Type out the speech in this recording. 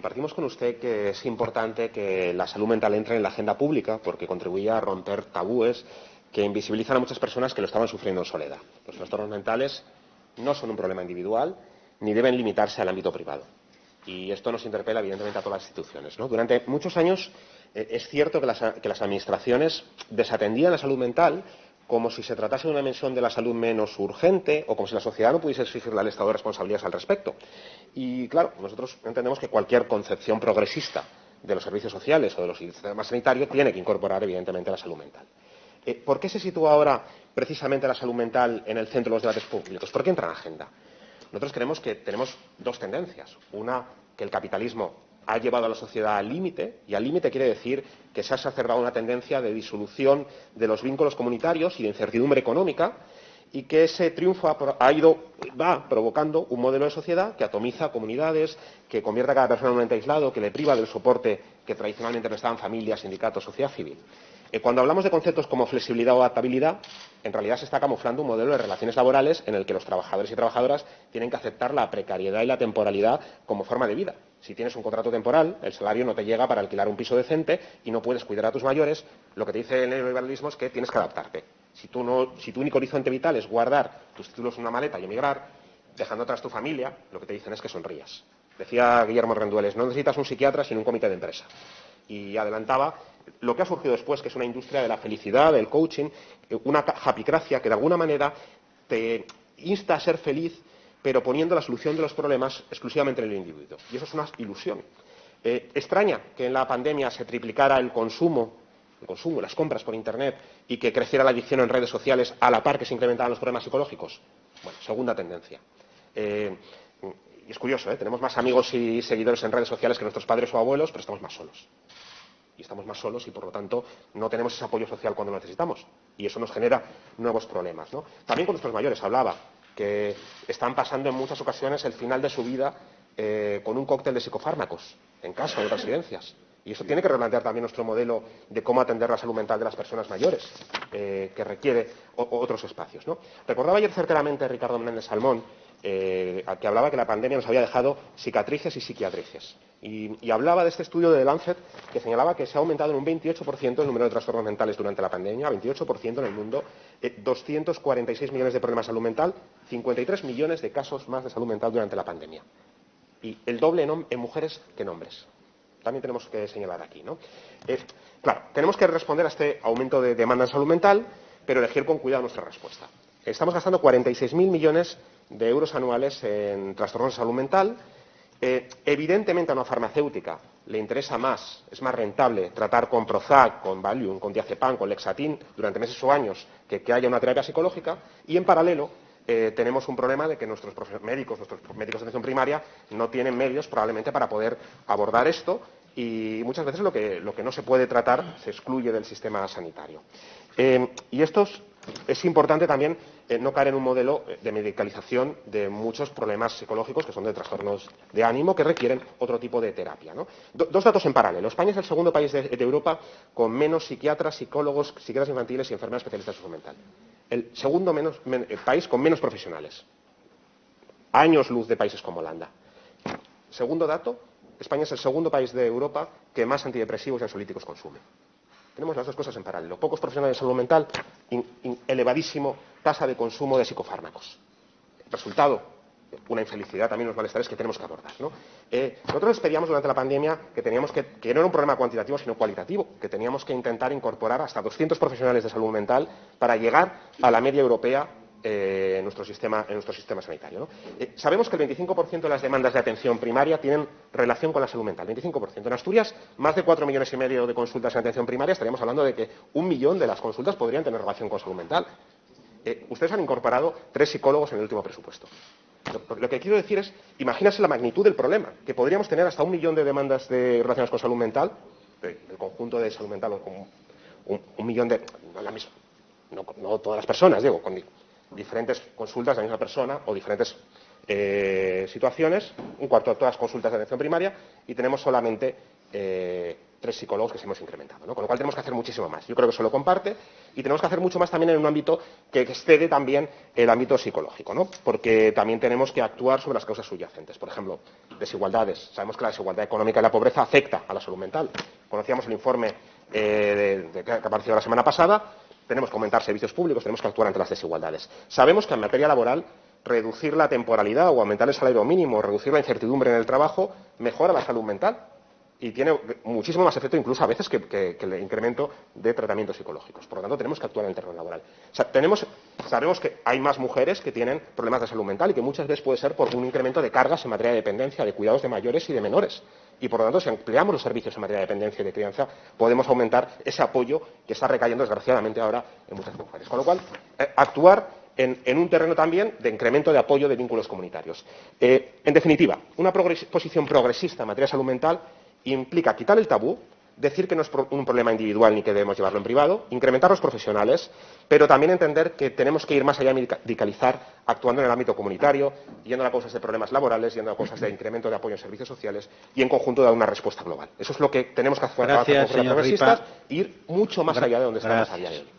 compartimos con usted que es importante que la salud mental entre en la agenda pública porque contribuye a romper tabúes que invisibilizan a muchas personas que lo estaban sufriendo en soledad. Los trastornos mentales no son un problema individual ni deben limitarse al ámbito privado. Y esto nos interpela, evidentemente, a todas las instituciones, ¿no? Durante muchos años es cierto que las administraciones desatendían la salud mental como si se tratase de una dimensión de la salud menos urgente o como si la sociedad no pudiese exigirle al Estado responsabilidades al respecto. Y, claro, nosotros entendemos que cualquier concepción progresista de los servicios sociales o de los sistemas sanitarios tiene que incorporar, evidentemente, la salud mental. ¿Por qué se sitúa ahora precisamente la salud mental en el centro de los debates públicos? ¿Por qué entra en la agenda? Nosotros creemos que tenemos dos tendencias. Una, que el capitalismo ha llevado a la sociedad al límite, y al límite quiere decir que se ha exacerbado una tendencia de disolución de los vínculos comunitarios y de incertidumbre económica, y que ese triunfo va provocando un modelo de sociedad que atomiza comunidades, que convierte a cada persona en un ente aislado, que le priva del soporte que tradicionalmente prestaban familias, sindicatos, sociedad civil. Cuando hablamos de conceptos como flexibilidad o adaptabilidad, en realidad se está camuflando un modelo de relaciones laborales en el que los trabajadores y trabajadoras tienen que aceptar la precariedad y la temporalidad como forma de vida. Si tienes un contrato temporal, el salario no te llega para alquilar un piso decente y no puedes cuidar a tus mayores, lo que te dice el neoliberalismo es que tienes que adaptarte. Si tu único horizonte vital es guardar tus títulos en una maleta y emigrar, dejando atrás tu familia, lo que te dicen es que sonrías. Decía Guillermo Rendueles, no necesitas un psiquiatra sino un comité de empresa. Y adelantaba lo que ha surgido después, que es una industria de la felicidad, del coaching, una happycracia que de alguna manera te insta a ser feliz, pero poniendo la solución de los problemas exclusivamente en el individuo. Y eso es una ilusión. Extraña que en la pandemia se triplicara el consumo, las compras por Internet, y que creciera la adicción en redes sociales a la par que se incrementaban los problemas psicológicos. Bueno, segunda tendencia. Y es curioso, tenemos más amigos y seguidores en redes sociales que nuestros padres o abuelos, pero estamos más solos. Y estamos más solos y, por lo tanto, no tenemos ese apoyo social cuando lo necesitamos. Y eso nos genera nuevos problemas, ¿no? También con nuestros mayores hablaba que están pasando en muchas ocasiones el final de su vida con un cóctel de psicofármacos en casa o en residencias. Y eso tiene que replantear también nuestro modelo de cómo atender la salud mental de las personas mayores, que requiere otros espacios, ¿no? Recordaba ayer certeramente Ricardo Méndez Salmón, que hablaba que la pandemia nos había dejado cicatrices y psiquiatrices. Y hablaba de este estudio de The Lancet que señalaba que se ha aumentado en un 28% el número de trastornos mentales durante la pandemia, 28% en el mundo, 246 millones de problemas de salud mental, 53 millones de casos más de salud mental durante la pandemia. Y el doble en mujeres que en hombres. También tenemos que señalar aquí, ¿no? Claro, tenemos que responder a este aumento de demanda en salud mental, pero elegir con cuidado nuestra respuesta. Estamos gastando 46.000 millones de euros anuales en trastornos de salud mental. Evidentemente a una farmacéutica le interesa más, es más rentable tratar con Prozac, con Valium, con diazepam, con Lexatin durante meses o años que haya una terapia psicológica, y en paralelo tenemos un problema de que nuestros médicos de atención primaria no tienen medios probablemente para poder abordar esto, y muchas veces lo que no se puede tratar se excluye del sistema sanitario. Y esto es importante también no caer en un modelo de medicalización de muchos problemas psicológicos que son de trastornos de ánimo que requieren otro tipo de terapia, ¿no? Dos datos en paralelo. España es el segundo país de Europa con menos psiquiatras, psicólogos, psiquiatras infantiles y enfermeras especialistas en salud mental. El segundo país con menos profesionales. Años luz de países como Holanda. Segundo dato, España es el segundo país de Europa que más antidepresivos y ansiolíticos consume. Tenemos las dos cosas en paralelo. Pocos profesionales de salud mental, elevadísimo tasa de consumo de psicofármacos. Resultado, una infelicidad, también unos malestares que tenemos que abordar, ¿no? Nosotros les pedíamos durante la pandemia que no era un problema cuantitativo, sino cualitativo, que teníamos que intentar incorporar hasta 200 profesionales de salud mental para llegar a la media europea en nuestro sistema sanitario, ¿no? Sabemos que el 25% de las demandas de atención primaria tienen relación con la salud mental, 25%. En Asturias, más de 4,5 millones de consultas en atención primaria, estaríamos hablando de que 1 millón de las consultas podrían tener relación con salud mental. Ustedes han incorporado 3 psicólogos en el último presupuesto. Lo que quiero decir es, imagínense la magnitud del problema, que podríamos tener hasta 1 millón de demandas relacionadas con salud mental, el conjunto de salud mental, o con 1 millón de... No todas las personas, digo, con diferentes consultas de la misma persona o diferentes situaciones, un cuarto de todas las consultas de atención primaria, y tenemos solamente 3 psicólogos que se hemos incrementado, ¿no? Con lo cual tenemos que hacer muchísimo más. Yo creo que eso lo comparte y tenemos que hacer mucho más también en un ámbito que excede también el ámbito psicológico, ¿no? Porque también tenemos que actuar sobre las causas subyacentes. Por ejemplo, desigualdades. Sabemos que la desigualdad económica y la pobreza afecta a la salud mental. Conocíamos el informe que apareció la semana pasada. Tenemos que aumentar servicios públicos, tenemos que actuar ante las desigualdades. Sabemos que en materia laboral reducir la temporalidad o aumentar el salario mínimo, reducir la incertidumbre en el trabajo, mejora la salud mental y tiene muchísimo más efecto incluso a veces que el incremento de tratamientos psicológicos. Por lo tanto, tenemos que actuar en el terreno laboral. O sea, sabemos que hay más mujeres que tienen problemas de salud mental y que muchas veces puede ser por un incremento de cargas en materia de dependencia, de cuidados de mayores y de menores. Y por lo tanto, si ampliamos los servicios en materia de dependencia y de crianza, podemos aumentar ese apoyo que está recayendo desgraciadamente ahora en muchas mujeres. Con lo cual, actuar en un terreno también de incremento de apoyo de vínculos comunitarios. En definitiva, una posición progresista en materia de salud mental implica quitar el tabú, decir que no es un problema individual ni que debemos llevarlo en privado, incrementar los profesionales, pero también entender que tenemos que ir más allá de medicalizar, actuando en el ámbito comunitario, yendo a causas de problemas laborales, yendo a causas de incremento de apoyo en servicios sociales y, en conjunto, dar una respuesta global. Eso es lo que tenemos que hacer como progresistas, ir mucho más allá de donde estamos a día de hoy.